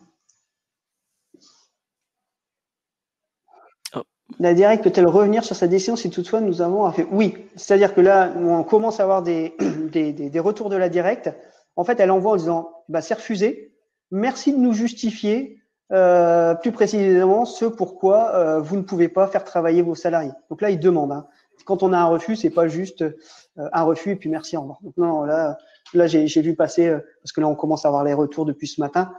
La directe peut-elle revenir sur sa décision si toutefois nous avons fait? Oui, c'est-à-dire que là, on commence à avoir des retours de la directe. En fait, elle envoie en disant bah, c'est refusé. Merci de nous justifier plus précisément ce pourquoi vous ne pouvez pas faire travailler vos salariés. Donc là, ils demandent. Hein. Quand on a un refus, c'est pas juste un refus et puis merci, au revoir. Donc non, là j'ai vu passer, parce que là, on commence à avoir les retours depuis ce matin.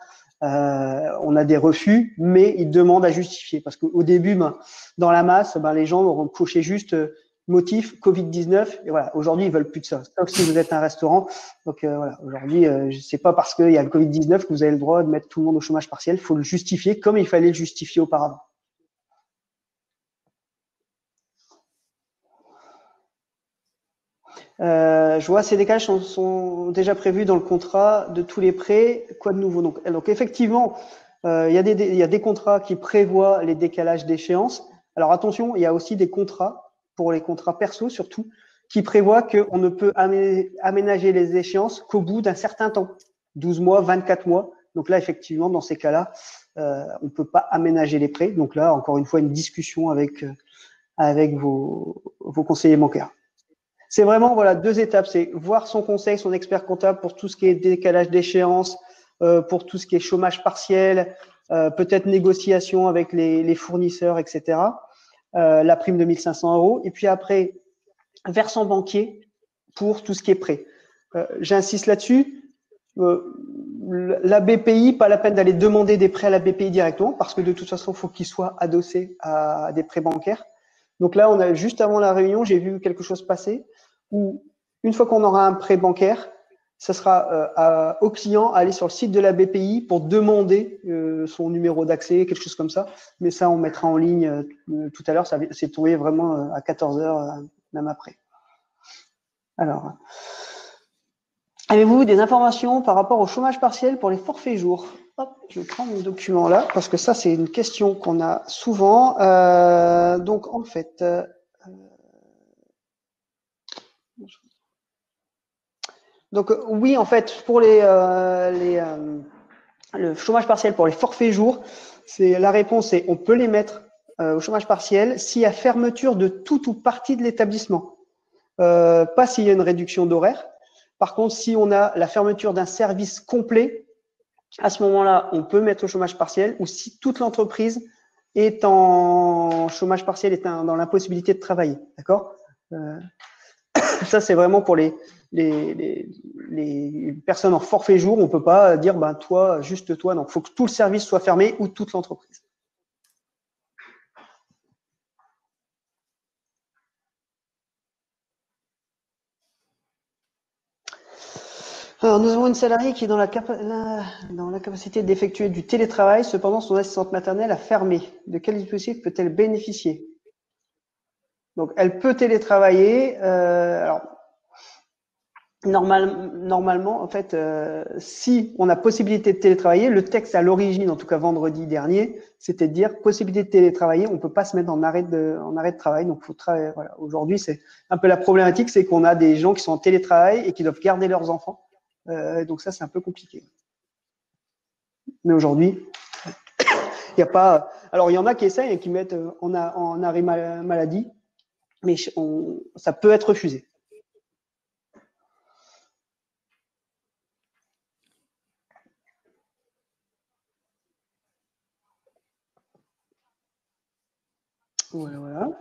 On a des refus, mais ils demandent à justifier. Parce qu'au début, dans la masse, les gens auront coché juste motif Covid-19. Et voilà, aujourd'hui, ils veulent plus de ça. Sauf si vous êtes un restaurant. Donc voilà, aujourd'hui, c'est pas parce qu'il y a le Covid-19 que vous avez le droit de mettre tout le monde au chômage partiel. Il faut le justifier comme il fallait le justifier auparavant. Je vois ces décalages sont déjà prévus dans le contrat de tous les prêts. Quoi de nouveau? Donc effectivement, il y a des contrats qui prévoient les décalages d'échéance. Alors attention, il y a aussi des contrats, pour les contrats perso surtout, qui prévoient qu'on ne peut aménager les échéances qu'au bout d'un certain temps, 12 mois, 24 mois. Donc là, effectivement, dans ces cas-là, on ne peut pas aménager les prêts. Donc là, encore une fois, une discussion avec vos conseillers bancaires. C'est vraiment voilà deux étapes, c'est voir son conseil, son expert comptable pour tout ce qui est décalage d'échéance, pour tout ce qui est chômage partiel, peut-être négociation avec les fournisseurs, etc. La prime de 1 500 €. Et puis après, versant banquier pour tout ce qui est prêt. J'insiste là-dessus. La BPI, pas la peine d'aller demander des prêts à la BPI directement parce que de toute façon, il faut qu'ils soient adossés à des prêts bancaires. Donc là, on a juste avant la réunion, j'ai vu quelque chose passer où une fois qu'on aura un prêt bancaire, ça sera au client à aller sur le site de la BPI pour demander son numéro d'accès, quelque chose comme ça. Mais ça, on mettra en ligne tout à l'heure. C'est tombé vraiment à 14 heures, même après. Alors, avez-vous des informations par rapport au chômage partiel pour les forfaits jours? Hop, je prends mon document là, parce que ça, c'est une question qu'on a souvent. Donc, en fait, oui, en fait, pour le chômage partiel pour les forfaits jours, la réponse est on peut les mettre au chômage partiel s'il y a fermeture de tout ou partie de l'établissement. Pas s'il y a une réduction d'horaire. Par contre, si on a la fermeture d'un service complet, à ce moment-là, on peut mettre au chômage partiel, ou si toute l'entreprise est en chômage partiel, est dans l'impossibilité de travailler. D'accord? Ça, c'est vraiment pour les personnes en forfait jour. On ne peut pas dire, ben, toi, juste toi. Donc, il faut que tout le service soit fermé ou toute l'entreprise. Alors, nous avons une salariée qui est dans la capacité d'effectuer du télétravail. Cependant, son assistante maternelle a fermé. De quel dispositif peut-elle bénéficier? Donc, elle peut télétravailler. Alors, normalement, en fait, si on a possibilité de télétravailler, le texte à l'origine, en tout cas vendredi dernier, c'était de dire possibilité de télétravailler, on peut pas se mettre en arrêt de travail. Donc, faut travailler. Voilà. Aujourd'hui, c'est un peu la problématique, c'est qu'on a des gens qui sont en télétravail et qui doivent garder leurs enfants. Donc ça, c'est un peu compliqué. Mais aujourd'hui, il n'y a pas. Alors, il y en a qui essayent et qui mettent en arrêt maladie, mais ça peut être refusé. Voilà.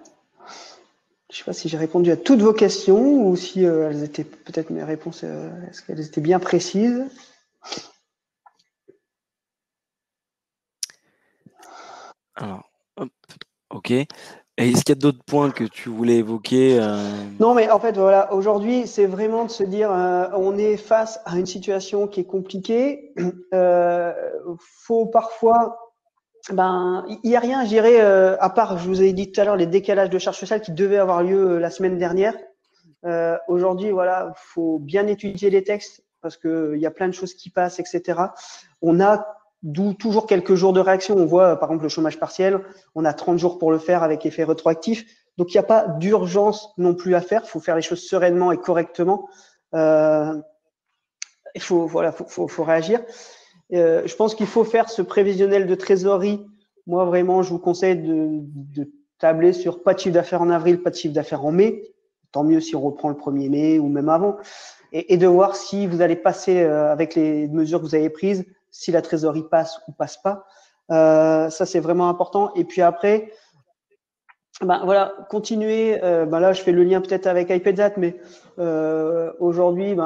Je ne sais pas si j'ai répondu à toutes vos questions ou si elles étaient peut-être mes réponses, est-ce qu'elles étaient bien précises? Alors, hop, ok. Et est-ce qu'il y a d'autres points que tu voulais évoquer? Non, mais en fait, voilà, aujourd'hui, c'est vraiment de se dire, on est face à une situation qui est compliquée. Faut parfois, il n'y a rien, je dirais, à part, je vous ai dit tout à l'heure, les décalages de charges sociales qui devaient avoir lieu la semaine dernière. Aujourd'hui, voilà, faut bien étudier les textes parce que il y a plein de choses qui passent, etc. On a toujours quelques jours de réaction. On voit, par exemple, le chômage partiel, on a 30 jours pour le faire avec effet rétroactif. Donc, il n'y a pas d'urgence non plus à faire. Il faut faire les choses sereinement et correctement. Il faut réagir. Je pense qu'il faut faire ce prévisionnel de trésorerie. Moi, vraiment, je vous conseille de tabler sur pas de chiffre d'affaires en avril, pas de chiffre d'affaires en mai. Tant mieux si on reprend le 1er mai ou même avant. Et de voir si vous allez passer avec les mesures que vous avez prises, si la trésorerie passe ou passe pas. Ça, c'est vraiment important. Et puis après, voilà, continuer. Là, je fais le lien peut-être avec iPadzat, mais aujourd'hui,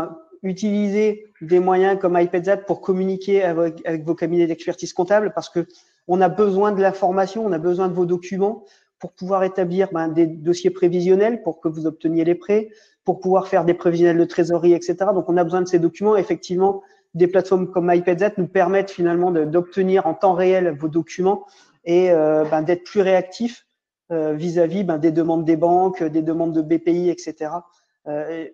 utiliser des moyens comme iPadzat pour communiquer avec vos cabinets d'expertise comptable, parce que on a besoin de l'information, on a besoin de vos documents pour pouvoir établir des dossiers prévisionnels pour que vous obteniez les prêts, pour pouvoir faire des prévisionnels de trésorerie, etc. Donc, on a besoin de ces documents. Effectivement, des plateformes comme iPadzat nous permettent finalement d'obtenir en temps réel vos documents et d'être plus réactifs vis-à-vis des demandes des banques, des demandes de BPI, etc.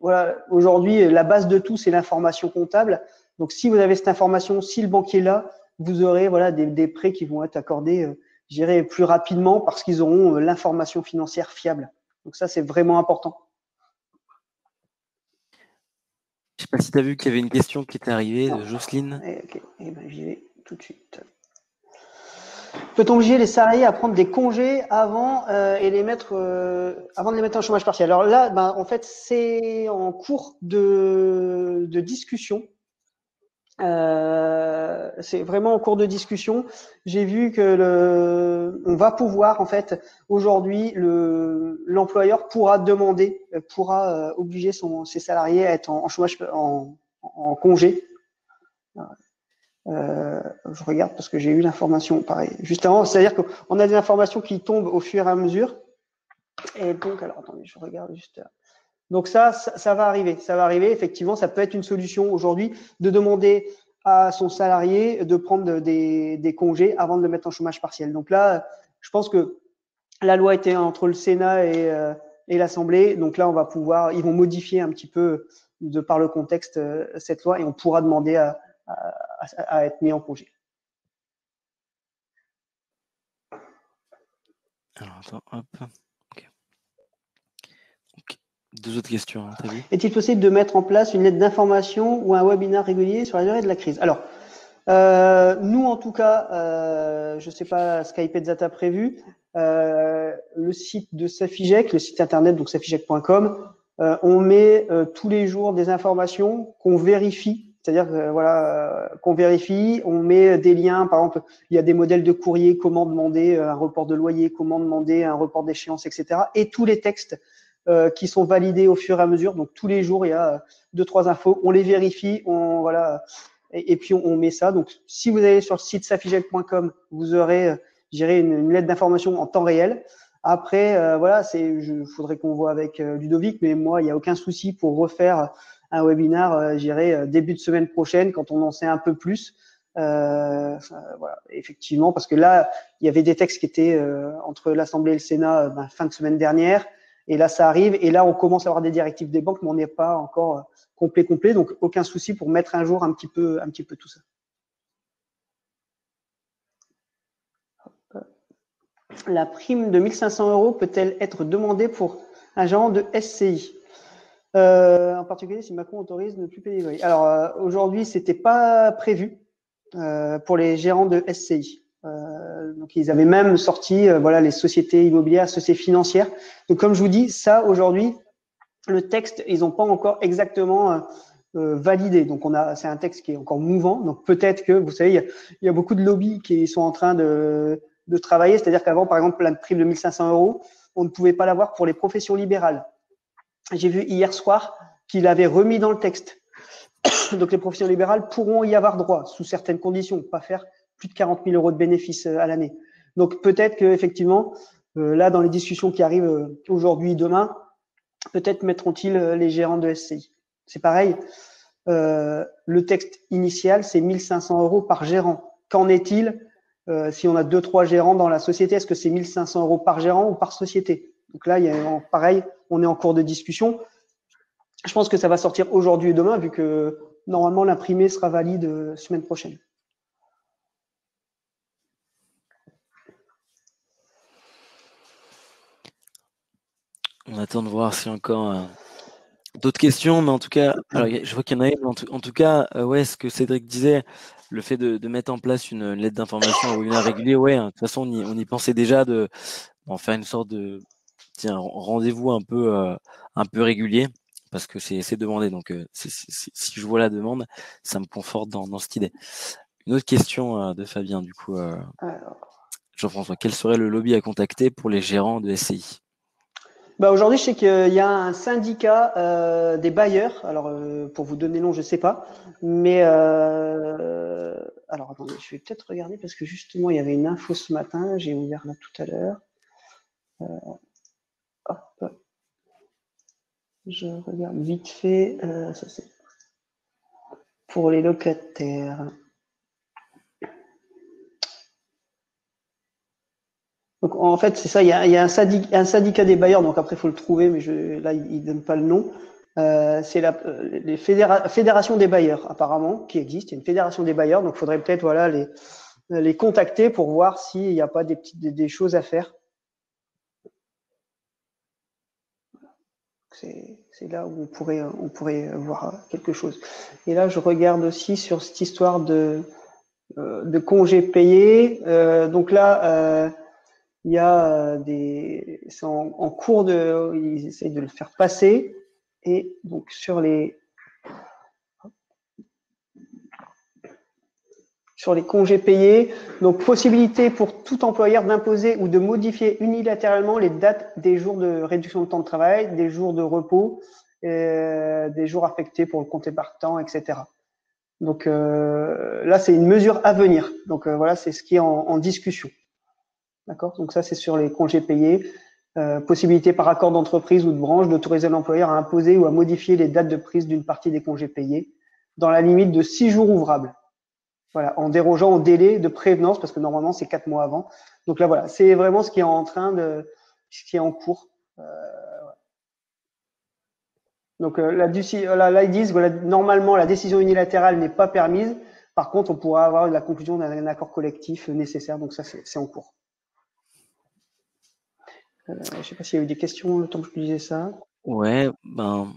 Voilà, aujourd'hui, la base de tout, c'est l'information comptable. Donc, si vous avez cette information, si le banquier est là, vous aurez des prêts qui vont être accordés, je dirais, plus rapidement parce qu'ils auront l'information financière fiable. Donc, ça, c'est vraiment important. Je ne sais pas si tu as vu qu'il y avait une question qui était arrivée de Jocelyne. Ok, j'y vais tout de suite. Peut-on obliger les salariés à prendre des congés avant et les mettre avant de les mettre en chômage partiel? Alors là, en fait, c'est en cours de discussion. C'est vraiment en cours de discussion. J'ai vu que on va pouvoir, en fait, aujourd'hui, l'employeur pourra demander, pourra obliger ses salariés à être en chômage, en congé. Je regarde parce que j'ai eu l'information pareil juste avant. C'est-à-dire qu'on a des informations qui tombent au fur et à mesure. Et donc, alors attendez, je regarde juste. Donc ça va arriver. Ça va arriver. Effectivement, ça peut être une solution aujourd'hui de demander à son salarié de prendre des congés avant de le mettre en chômage partiel. Donc là, je pense que la loi était entre le Sénat et l'Assemblée. Donc là, ils vont modifier un petit peu, de par le contexte, cette loi et on pourra demander à être mis en congé. Alors, attends, hop. Okay. Deux autres questions, hein, t'as vu? Est-il possible de mettre en place une lettre d'information ou un webinaire régulier sur la durée de la crise? Alors, nous, en tout cas, je ne sais pas ce qu'iPetzat a prévu. Le site de Safigec, le site internet, donc safigec.com, on met tous les jours des informations qu'on vérifie. C'est-à-dire qu'on vérifie, on met des liens. Par exemple, il y a des modèles de courrier, comment demander un report de loyer, comment demander un report d'échéance, etc. Et tous les textes qui sont validés au fur et à mesure. Donc tous les jours, il y a 2-3 infos. On les vérifie, et puis on met ça. Donc si vous allez sur le site safigec.com, vous aurez, une lettre d'information en temps réel. Après, faudrait qu'on voit avec Ludovic, mais moi, il n'y a aucun souci pour refaire un webinaire, début de semaine prochaine, quand on en sait un peu plus. Effectivement, parce que là, il y avait des textes qui étaient entre l'Assemblée et le Sénat fin de semaine dernière. Et là, ça arrive. Et là, on commence à avoir des directives des banques, mais on n'est pas encore complet. Donc, aucun souci pour mettre un jour un petit peu tout ça. La prime de 1 500 € peut-elle être demandée pour un gérant de SCI, en particulier si Macron autorise ne plus payer les loyers? Alors, aujourd'hui, c'était pas prévu pour les gérants de SCI. Donc, ils avaient même sorti les sociétés immobilières, sociétés financières. Donc, comme je vous dis, ça, aujourd'hui, le texte, ils n'ont pas encore exactement validé. Donc, c'est un texte qui est encore mouvant. Donc, peut-être que, vous savez, il y a beaucoup de lobbies qui sont en train de travailler. C'est-à-dire qu'avant, par exemple, la prime de 1 500 €, on ne pouvait pas l'avoir pour les professions libérales. J'ai vu hier soir qu'il avait remis dans le texte. Donc, les professions libérales pourront y avoir droit sous certaines conditions, pas faire plus de 40 000 € de bénéfices à l'année. Donc, peut-être qu'effectivement, là, dans les discussions qui arrivent aujourd'hui, demain, peut-être mettront-ils les gérants de SCI. C'est pareil. Le texte initial, c'est 1 500 € par gérant. Qu'en est-il si on a 2-3 gérants dans la société? Est-ce que c'est 1 500 € par gérant ou par société? Donc là, pareil, on est en cours de discussion. Je pense que ça va sortir aujourd'hui et demain, vu que normalement l'imprimé sera valide semaine prochaine. On attend de voir s'il y a encore d'autres questions, mais en tout cas, alors, je vois qu'il y en a une. En tout cas, ce que Cédric disait, le fait de mettre en place une lettre d'information, un webinaire régulier, de toute façon, on y pensait déjà d'en faire une sorte de rendez-vous un peu régulier, parce que c'est demandé. Donc, si je vois la demande, ça me conforte dans cette idée. Une autre question de Fabien, du coup. Jean-François, quel serait le lobby à contacter pour les gérants de SCI? Aujourd'hui, je sais qu'il y a un syndicat des bailleurs. Alors, pour vous donner le nom, je ne sais pas. Mais alors, attendez, je vais peut-être regarder parce que justement, il y avait une info ce matin. J'ai ouvert là tout à l'heure. Hop. Je regarde vite fait. Ça, c'est pour les locataires. Donc, en fait, c'est ça. Il y a un syndicat des bailleurs. Donc, après, il faut le trouver, mais là, il ne donne pas le nom. C'est les fédérations des bailleurs, apparemment, qui existent. Il y a une fédération des bailleurs. Donc, il faudrait peut-être les contacter pour voir s'il n'y a pas des choses à faire. C'est là où on pourrait voir quelque chose. Et là, je regarde aussi sur cette histoire de congés payés. Donc là, il y a c'est en cours ils essayent de le faire passer. Et donc sur les congés payés, donc possibilité pour tout employeur d'imposer ou de modifier unilatéralement les dates des jours de réduction de temps de travail, des jours de repos, des jours affectés pour le compte épargne-temps, etc. Donc là, c'est une mesure à venir. Donc voilà, c'est ce qui est en discussion. D'accord? Donc ça, c'est sur les congés payés. Possibilité par accord d'entreprise ou de branche d'autoriser l'employeur à imposer ou à modifier les dates de prise d'une partie des congés payés dans la limite de 6 jours ouvrables. Voilà, en dérogeant au délai de prévenance, parce que normalement c'est 4 mois avant. Donc là, voilà, c'est vraiment ce qui est ce qui est en cours. Donc là, ils disent voilà, normalement la décision unilatérale n'est pas permise. Par contre, on pourra avoir la conclusion d'un accord collectif nécessaire. Donc ça, c'est en cours. Je ne sais pas s'il y a eu des questions le temps que je disais ça. Ouais, ben,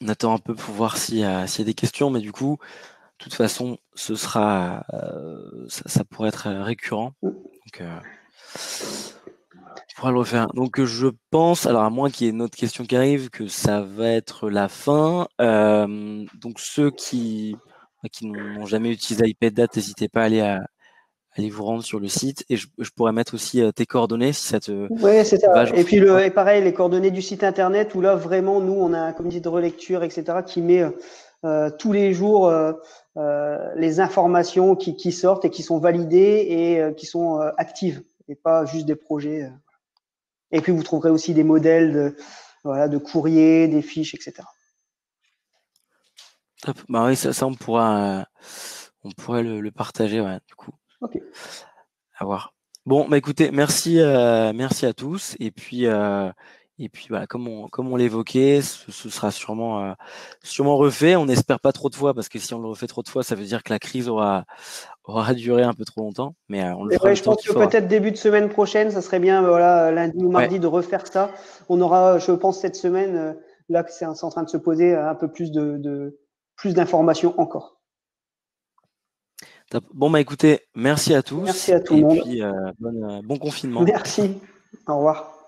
on attend un peu pour voir s'il y a des questions, mais du coup, de toute façon, ce sera, ça pourrait être récurrent. Donc, tu pourras le refaire. Donc, je pense, alors à moins qu'il y ait une autre question qui arrive, que ça va être la fin. Donc, ceux qui n'ont jamais utilisé iPadDat, n'hésitez pas à aller vous rendre sur le site. Et je pourrais mettre aussi tes coordonnées si ça te Oui, c'est ça. va. Et puis, et pareil, les coordonnées du site internet où là, vraiment, nous, on a un comité de relecture, etc., qui met tous les jours les informations qui sortent et qui sont validées et qui sont actives et pas juste des projets. Et puis, vous trouverez aussi des modèles de courrier, des fiches, etc. Top. Bah oui, ça on pourrait le partager, ouais, du coup. Ok. À voir. Bon, bah écoutez, merci à tous. Et puis voilà, comme on l'évoquait, ce sera sûrement refait. On n'espère pas trop de fois, parce que si on le refait trop de fois, ça veut dire que la crise aura duré un peu trop longtemps. Mais on le fera le Je temps pense qu'il que faudra. peut-être début de semaine prochaine, ça serait bien, voilà, lundi ou Ouais, mardi, de refaire ça. On aura, je pense, cette semaine, là, que c'est en train de se poser un peu plus plus d'informations encore. top. Bon, bah écoutez, merci à tous. Merci à tout le Et monde. puis bon confinement. Merci. Au revoir.